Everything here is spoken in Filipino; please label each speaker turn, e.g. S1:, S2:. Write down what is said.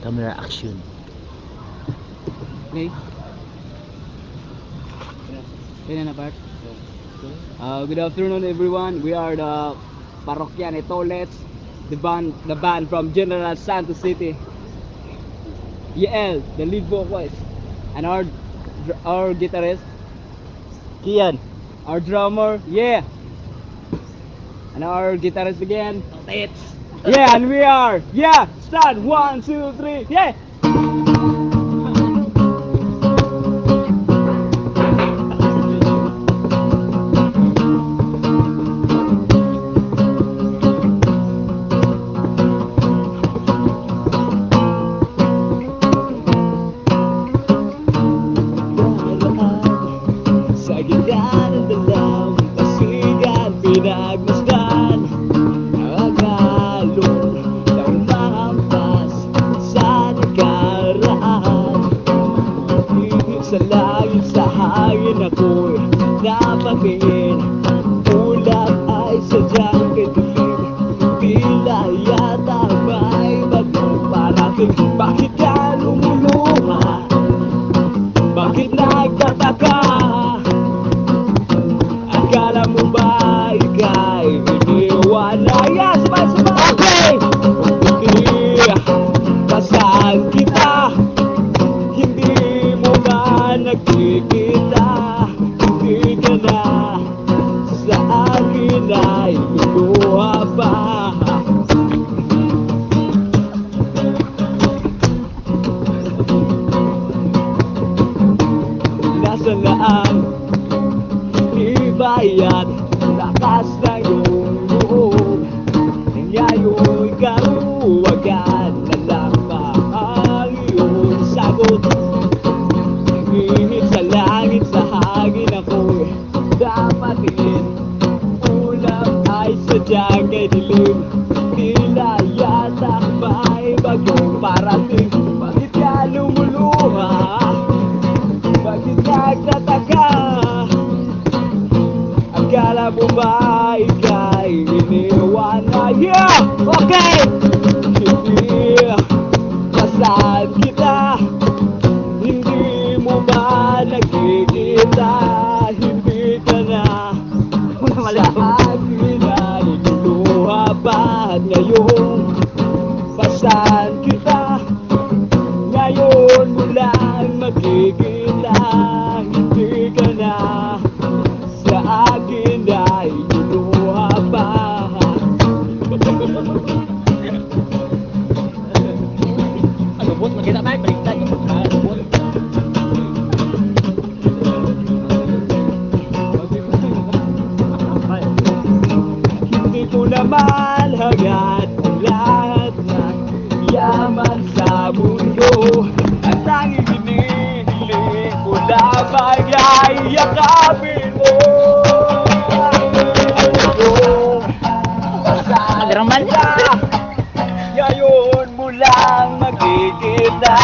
S1: Camera action.
S2: Okay. Kaya na part. Good afternoon everyone. We are the Parokyan Etolets, the band from General Santos City. YL, the lead vocalist, and our guitarist,
S1: Kian.
S2: our drummer, yeah, and our guitarist again, Tits. Yeah, and we are, yeah, start, 1, 2, 3, yeah. Sa gitna ng dalawang pasigan, pinagmasdan ang alon na umampas sa nakaraan. Higit sa langit, sa hangin ako'y napatingin. Ulap ay sadyang kadilim, tila yata may bagong parating. Bakit ka lumuluha? Bakit nagtataka? Akala mo ba ika'y iniwan na? Yeah, sabay-sabay! Okay! Hindi kasaan kita, hindi mo ba nakikita? Hindi ka na sa akin ay luluha pa. Nasa laan, ibayat, lakas na iyong loob. Ngayon'y karuwagan na lang ba ang iyong sagot? Nangihit sa langit, sa hangin ako'y dapatin. Ulam ay sadyang kay dilim, tila yata may bagong parating. Bakit ka lumuluha? Bakit nagtataka? Akala mo ba ika'y iniwan na? Yeah! Okay! Hindi kasaan kita, hindi mo ba nakikita? Hindi ka na sa akin ay luluha pa. At ngayon, pasan kita, ngayon mo lang makikita. Hindi ka na sa akin ay luluha pa.
S1: Ano bot, magkita tayo, baliktad. Ano bot?
S2: Hindi ko naman hangad ang lahat ng yaman sa mundo. Ang tanging hinihiling ko lamang ay yakapin mo.
S1: Magramal.
S2: Ngayon mo lang makikita.